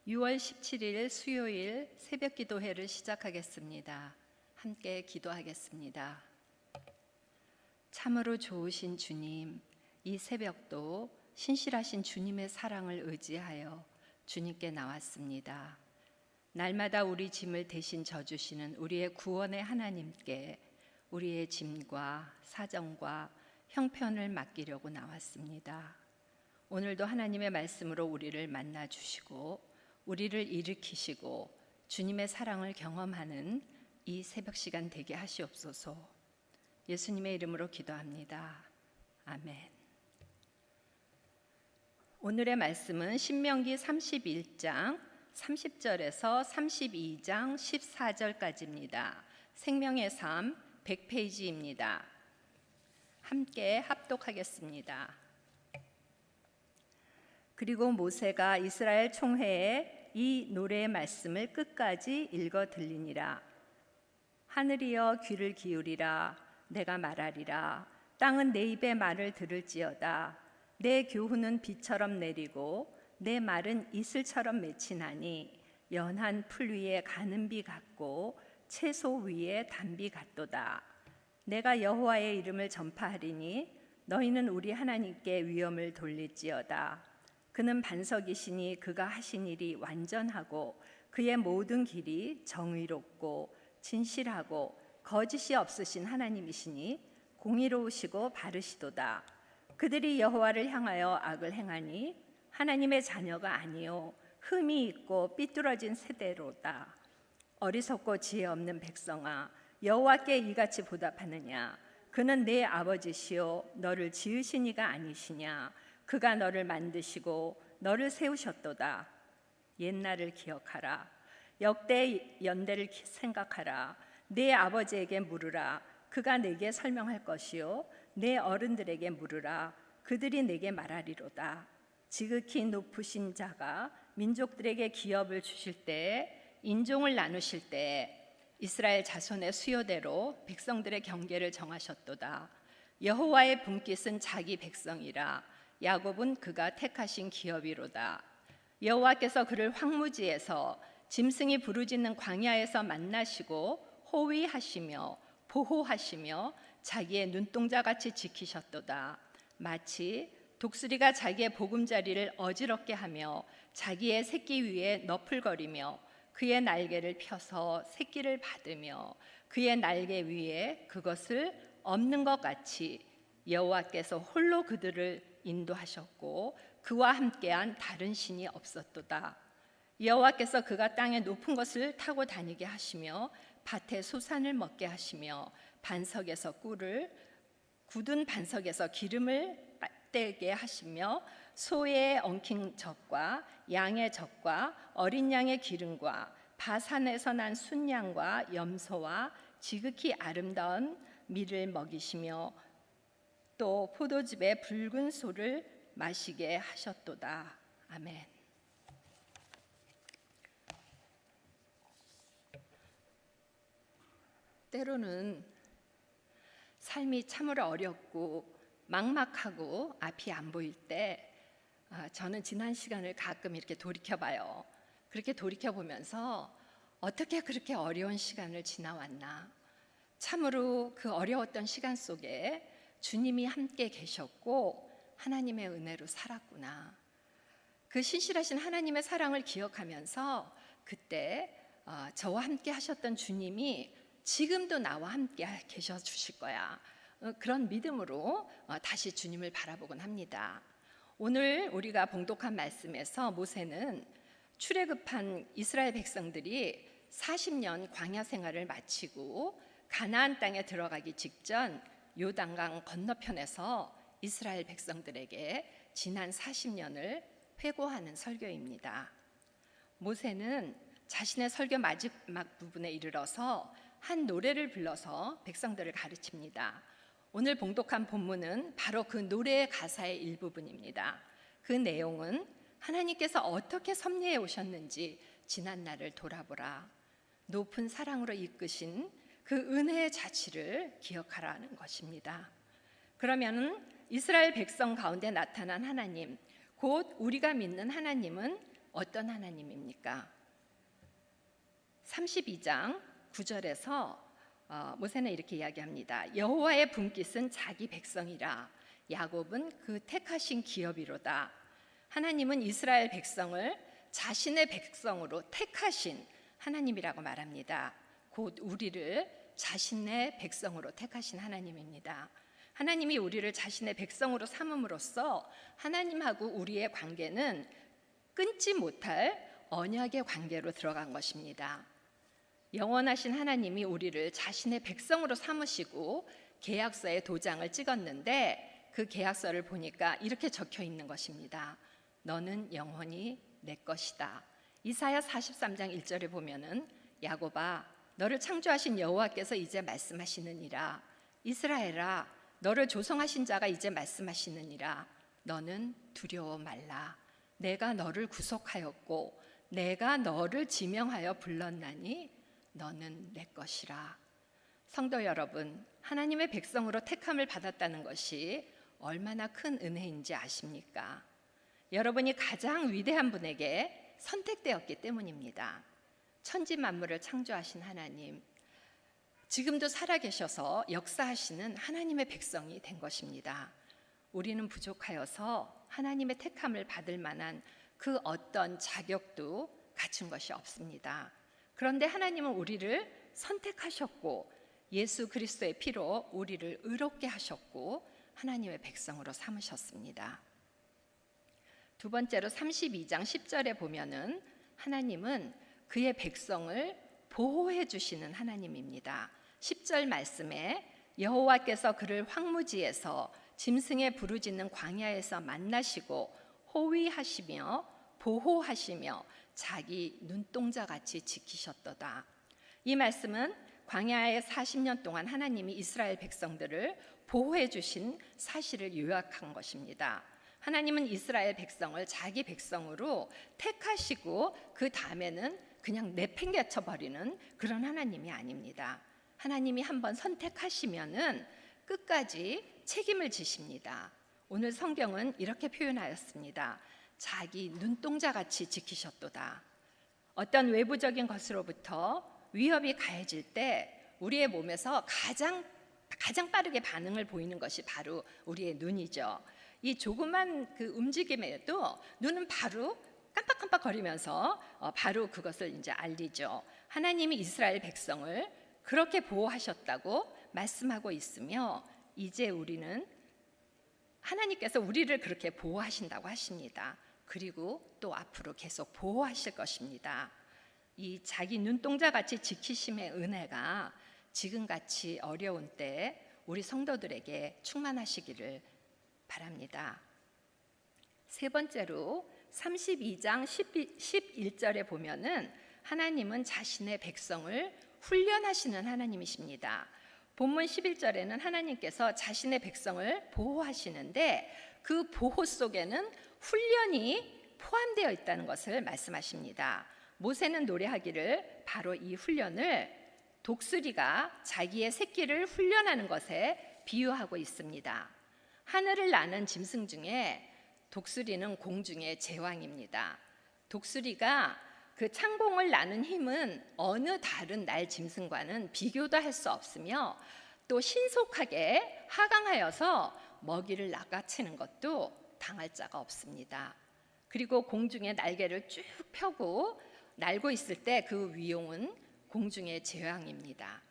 6월 17일 수요일 새벽 기도회를 시작하겠습니다. 함께 기도하겠습니다. 참으로 좋으신 주님, 이 새벽도 신실하신 주님의 사랑을 의지하여 주님께 나왔습니다. 날마다 우리 짐을 대신 져주시는 우리의 구원의 하나님께 우리의 짐과 사정과 형편을 맡기려고 나왔습니다. 오늘도 하나님의 말씀으로 우리를 만나 주시고 우리를 일으키시고 주님의 사랑을 경험하는 이 새벽 시간 되게 하시옵소서. 예수님의 이름으로 기도합니다. 아멘. 오늘의 말씀은 신명기 31장 30절에서 32장 14절까지입니다. 생명의 삶 100페이지입니다. 함께 합독하겠습니다. 그리고 모세가 이스라엘 총회에 이 노래의 말씀을 끝까지 읽어 들리니라. 하늘이여 귀를 기울이라. 내가 말하리라. 땅은 내 입의 말을 들을지어다. 내 교훈은 비처럼 내리고 내 말은 이슬처럼 맺히나니 연한 풀 위에 가는 비 같고 채소 위에 단비 같도다. 내가 여호와의 이름을 전파하리니 너희는 우리 하나님께 위엄을 돌릴지어다. 그는 반석이시니 그가 하신 일이 완전하고 그의 모든 길이 정의롭고 진실하고 거짓이 없으신 하나님이시니 공의로우시고 바르시도다. 그들이 여호와를 향하여 악을 행하니 하나님의 자녀가 아니요 흠이 있고 삐뚤어진 세대로다. 어리석고 지혜 없는 백성아, 여호와께 이같이 보답하느냐? 그는 내 아버지시요 너를 지으신 이가 아니시냐? 그가 너를 만드시고 너를 세우셨도다. 옛날을 기억하라. 역대 연대를 생각하라. 내 아버지에게 물으라. 그가 내게 설명할 것이요 내 어른들에게 물으라. 그들이 내게 말하리로다. 지극히 높으신 자가 민족들에게 기업을 주실 때, 인종을 나누실 때 이스라엘 자손의 수요대로 백성들의 경계를 정하셨도다. 여호와의 분깃은 자기 백성이라. 야곱은 그가 택하신 기업이로다. 여호와께서 그를 황무지에서 짐승이 부르짖는 광야에서 만나시고 호위하시며 보호하시며 자기의 눈동자같이 지키셨도다. 마치 독수리가 자기의 보금자리를 어지럽게 하며 자기의 새끼 위에 너풀거리며 그의 날개를 펴서 새끼를 받으며 그의 날개 위에 그것을 엎는 것 같이 여호와께서 홀로 그들을 인도하셨고 그와 함께한 다른 신이 없었도다. 여호와께서 그가 땅의 높은 것을 타고 다니게 하시며 밭에 소산을 먹게 하시며 반석에서 꿀을 굳은 반석에서 기름을 떼게 하시며 소의 엉킨 젖과 양의 젖과 어린 양의 기름과 바산에서 난 순양과 염소와 지극히 아름다운 밀을 먹이시며 또 포도즙의 붉은 소를 마시게 하셨도다. 아멘. 때로는 삶이 참으로 어렵고 막막하고 앞이 안 보일 때 저는 지난 시간을 가끔 이렇게 돌이켜봐요. 그렇게 돌이켜보면서 어떻게 그렇게 어려운 시간을 지나왔나. 참으로 그 어려웠던 시간 속에 주님이 함께 계셨고 하나님의 은혜로 살았구나. 그 신실하신 하나님의 사랑을 기억하면서 그때 저와 함께 하셨던 주님이 지금도 나와 함께 계셔 주실 거야. 그런 믿음으로 다시 주님을 바라보곤 합니다. 오늘 우리가 봉독한 말씀에서 모세는 출애굽한 이스라엘 백성들이 40년 광야 생활을 마치고 가나안 땅에 들어가기 직전 요단강 건너편에서 이스라엘 백성들에게 지난 40년을 회고하는 설교입니다. 모세는 자신의 설교 마지막 부분에 이르러서 한 노래를 불러서 백성들을 가르칩니다. 오늘 봉독한 본문은 바로 그 노래의 가사의 일부분입니다. 그 내용은 하나님께서 어떻게 섭리해 오셨는지 지난 날을 돌아보라. 높은 사랑으로 이끄신 그 은혜의 자취를 기억하라는 것입니다. 그러면 이스라엘 백성 가운데 나타난 하나님, 곧 우리가 믿는 하나님은 어떤 하나님입니까? 32장 9절에서 모세는 이렇게 이야기합니다. 여호와의 분깃은 자기 백성이라 야곱은 그 택하신 기업이로다. 하나님은 이스라엘 백성을 자신의 백성으로 택하신 하나님이라고 말합니다. 곧 우리를 자신의 백성으로 택하신 하나님입니다. 하나님이 우리를 자신의 백성으로 삼음으로써 하나님하고 우리의 관계는 끊지 못할 언약의 관계로 들어간 것입니다. 영원하신 하나님이 우리를 자신의 백성으로 삼으시고 계약서에 도장을 찍었는데 그 계약서를 보니까 이렇게 적혀 있는 것입니다. 너는 영원히 내 것이다. 이사야 43장 1절에 보면은 야곱아 너를 창조하신 여호와께서 이제 말씀하시느니라. 이스라엘아 너를 조성하신 자가 이제 말씀하시느니라. 너는 두려워 말라. 내가 너를 구속하였고 내가 너를 지명하여 불렀나니 너는 내 것이라. 성도 여러분, 하나님의 백성으로 택함을 받았다는 것이 얼마나 큰 은혜인지 아십니까? 여러분이 가장 위대한 분에게 선택되었기 때문입니다. 천지 만물을 창조하신 하나님, 지금도 살아계셔서 역사하시는 하나님의 백성이 된 것입니다. 우리는 부족하여서 하나님의 택함을 받을 만한 그 어떤 자격도 갖춘 것이 없습니다. 그런데 하나님은 우리를 선택하셨고 예수 그리스도의 피로 우리를 의롭게 하셨고 하나님의 백성으로 삼으셨습니다. 두 번째로 32장 10절에 보면은 하나님은 그의 백성을 보호해 주시는 하나님입니다. 10절 말씀에 여호와께서 그를 황무지에서 짐승의 부르짖는 광야에서 만나시고 호위하시며 보호하시며 자기 눈동자같이 지키셨도다. 이 말씀은 광야에 40년 동안 하나님이 이스라엘 백성들을 보호해 주신 사실을 요약한 것입니다. 하나님은 이스라엘 백성을 자기 백성으로 택하시고 그 다음에는 그냥 내팽개쳐 버리는 그런 하나님이 아닙니다. 하나님이 한번 선택하시면은 끝까지 책임을 지십니다. 오늘 성경은 이렇게 표현하였습니다. 자기 눈동자같이 지키셨도다. 어떤 외부적인 것으로부터 위협이 가해질 때 우리의 몸에서 가장 빠르게 반응을 보이는 것이 바로 우리의 눈이죠. 이 조그만 그 움직임에도 눈은 바로 깜빡깜빡거리면서 바로 그것을 이제 알리죠. 하나님이 이스라엘 백성을 그렇게 보호하셨다고 말씀하고 있으며 이제 우리는 하나님께서 우리를 그렇게 보호하신다고 하십니다. 그리고 또 앞으로 계속 보호하실 것입니다. 이 자기 눈동자같이 지키심의 은혜가 지금같이 어려운 때 우리 성도들에게 충만하시기를 바랍니다. 세 번째로 32장 11절에 보면은 하나님은 자신의 백성을 훈련하시는 하나님이십니다. 본문 11절에는 하나님께서 자신의 백성을 보호하시는데 그 보호 속에는 훈련이 포함되어 있다는 것을 말씀하십니다. 모세는 노래하기를 바로 이 훈련을 독수리가 자기의 새끼를 훈련하는 것에 비유하고 있습니다. 하늘을 나는 짐승 중에 독수리는 공중의 제왕입니다. 독수리가 그 창공을 나는 힘은 어느 다른 날 짐승과는 비교도 할 수 없으며 또 신속하게 하강하여서 먹이를 낚아채는 것도 당할 자가 없습니다. 그리고 공중에 날개를 쭉 펴고 날고 있을 때 그 위용은 공중의 제왕입니다.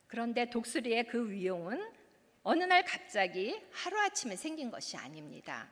그런데 독수리의 그 위용은 어느 날 갑자기 하루아침에 생긴 것이 아닙니다.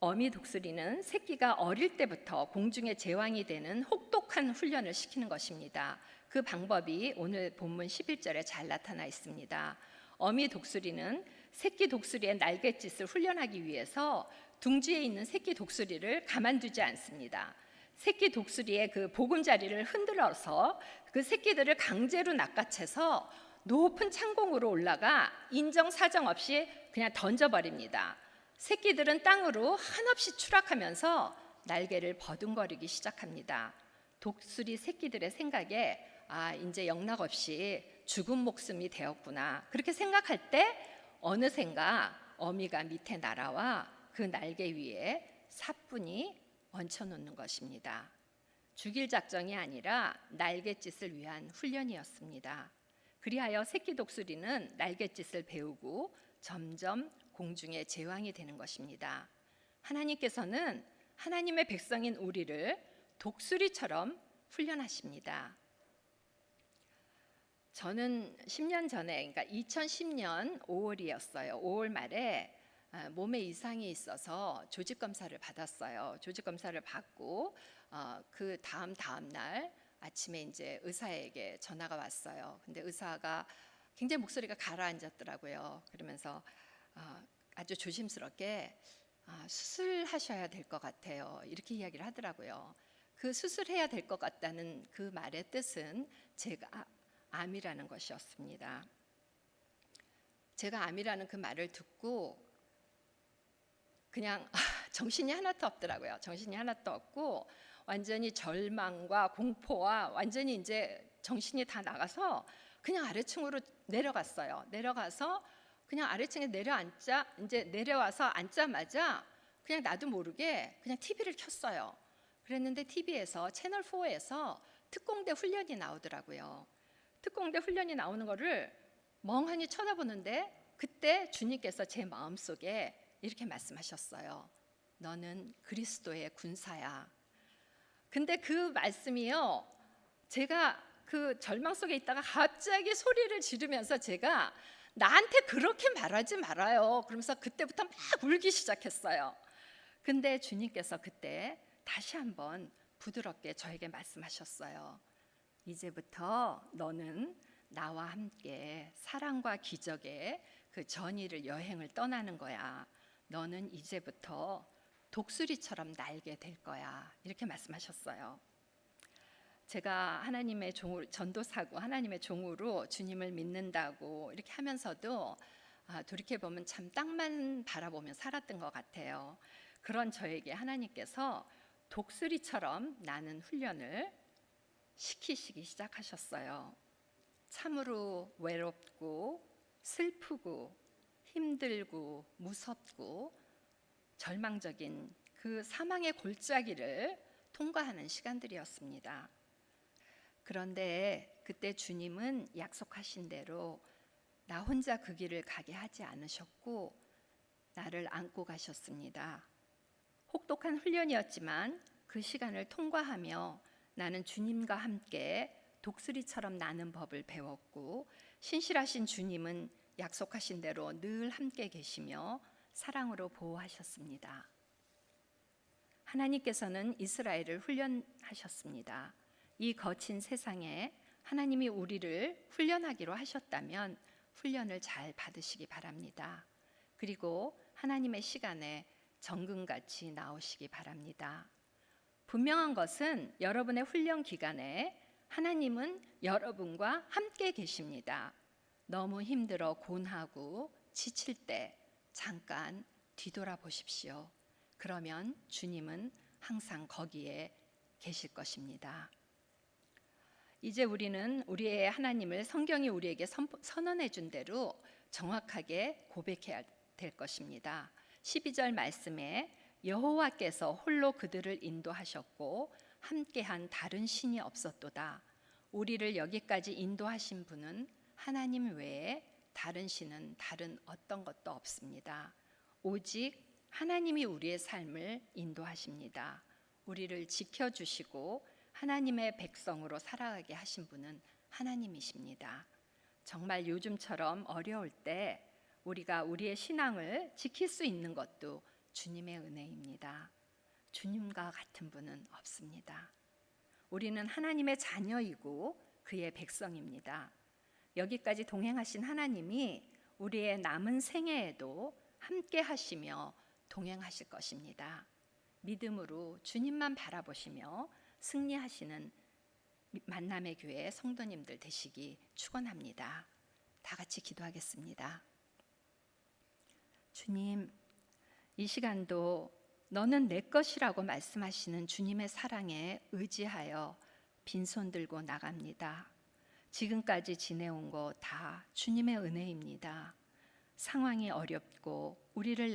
어미 독수리는 새끼가 어릴 때부터 공중의 제왕이 되는 혹독한 훈련을 시키는 것입니다. 그 방법이 오늘 본문 11절에 잘 나타나 있습니다. 어미 독수리는 새끼 독수리의 날갯짓을 훈련하기 위해서 둥지에 있는 새끼 독수리를 가만두지 않습니다. 새끼 독수리의 그 보금자리를 흔들어서 그 새끼들을 강제로 낚아채서 높은 창공으로 올라가 인정사정 없이 그냥 던져버립니다. 새끼들은 땅으로 한없이 추락하면서 날개를 버둥거리기 시작합니다. 독수리 새끼들의 생각에 이제 영락없이 죽은 목숨이 되었구나. 그렇게 생각할 때 어느샌가 어미가 밑에 날아와 그 날개 위에 사뿐히 얹혀놓는 것입니다. 죽일 작정이 아니라 날갯짓을 위한 훈련이었습니다. 그리하여 새끼 독수리는 날갯짓을 배우고 점점 공중의 제왕이 되는 것입니다. 하나님께서는 하나님의 백성인 우리를 독수리처럼 훈련하십니다. 저는 10년 전에, 그러니까 2010년 5월이었어요. 5월 말에 몸에 이상이 있어서 조직 검사를 받았어요. 조직 검사를 받고 그 다음 날 아침에 이제 의사에게 전화가 왔어요. 근데 의사가 굉장히 목소리가 가라앉았더라고요. 그러면서 아주 조심스럽게 수술하셔야 될 것 같아요. 이렇게 이야기를 하더라고요. 그 수술해야 될 것 같다는 그 말의 뜻은 제가 암이라는 것이었습니다. 제가 암이라는 그 말을 듣고 그냥 정신이 하나도 없더라고요. 정신이 하나도 없고 완전히 절망과 공포와 완전히 이제 정신이 다 나가서 그냥 아래층으로 내려갔어요. 내려가서 그냥 아래층에 이제 내려와서 앉자마자 그냥 나도 모르게 그냥 TV를 켰어요. 그랬는데 TV에서 채널 4에서 특공대 훈련이 나오더라고요. 특공대 훈련이 나오는 거를 멍하니 쳐다보는데 그때 주님께서 제 마음속에 이렇게 말씀하셨어요. 너는 그리스도의 군사야. 근데 그 말씀이요, 제가 그 절망 속에 있다가 갑자기 소리를 지르면서 제가 나한테 그렇게 말하지 말아요. 그러면서 그때부터 막 울기 시작했어요. 근데 주님께서 그때 다시 한번 부드럽게 저에게 말씀하셨어요. 이제부터 너는 나와 함께 사랑과 기적의 그 전의를 여행을 떠나는 거야. 너는 이제부터 독수리처럼 날게 될 거야. 이렇게 말씀하셨어요. 제가 하나님의 전도사고 하나님의 종으로 주님을 믿는다고 이렇게 하면서도 돌이켜보면 참 땅만 바라보며 살았던 것 같아요. 그런 저에게 하나님께서 독수리처럼 나는 훈련을 시키시기 시작하셨어요. 참으로 외롭고 슬프고 힘들고 무섭고 절망적인 그 사망의 골짜기를 통과하는 시간들이었습니다. 그런데 그때 주님은 약속하신 대로 나 혼자 그 길을 가게 하지 않으셨고 나를 안고 가셨습니다. 혹독한 훈련이었지만 그 시간을 통과하며 나는 주님과 함께 독수리처럼 나는 법을 배웠고 신실하신 주님은 약속하신 대로 늘 함께 계시며 사랑으로 보호하셨습니다. 하나님께서는 이스라엘을 훈련하셨습니다. 이 거친 세상에 하나님이 우리를 훈련하기로 하셨다면 훈련을 잘 받으시기 바랍니다. 그리고 하나님의 시간에 정금같이 나오시기 바랍니다. 분명한 것은 여러분의 훈련 기간에 하나님은 여러분과 함께 계십니다. 너무 힘들어 곤하고 지칠 때 잠깐 뒤돌아보십시오. 그러면 주님은 항상 거기에 계실 것입니다. 이제 우리는 우리의 하나님을 성경이 우리에게 선언해 준 대로 정확하게 고백해야 될 것입니다. 12절 말씀에 여호와께서 홀로 그들을 인도하셨고 함께한 다른 신이 없었도다. 우리를 여기까지 인도하신 분은 하나님 외에 다른 신은 다른 어떤 것도 없습니다. 오직 하나님이 우리의 삶을 인도하십니다. 우리를 지켜주시고 하나님의 백성으로 살아가게 하신 분은 하나님이십니다. 정말 요즘처럼 어려울 때 우리가 우리의 신앙을 지킬 수 있는 것도 주님의 은혜입니다. 주님과 같은 분은 없습니다. 우리는 하나님의 자녀이고 그의 백성입니다. 여기까지 동행하신 하나님이 우리의 남은 생애에도 함께 하시며 동행하실 것입니다. 믿음으로 주님만 바라보시며 승리하시는 만남의 교회 성도님들 되시기 축원합니다. 다 같이 기도하겠습니다. 주님, 이 시간도 너는 내 것이라고 말씀하시는 주님의 사랑에 의지하여 빈손 들고 나갑니다. 지금까지 지내온 거 다 주님의 은혜입니다. 상황이 어렵고 우리를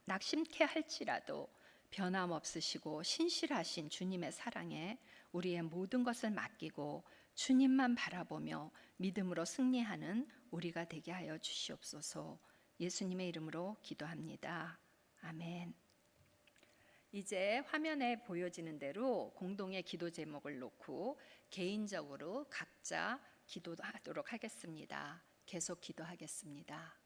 낙심케 할지라도 변함없으시고 신실하신 주님의 사랑에 우리의 모든 것을 맡기고 주님만 바라보며 믿음으로 승리하는 우리가 되게 하여 주시옵소서. 예수님의 이름으로 기도합니다. 아멘. 이제 화면에 보여지는 대로 공동의 기도 제목을 놓고 개인적으로 각자 기도하도록 하겠습니다. 계속 기도하겠습니다.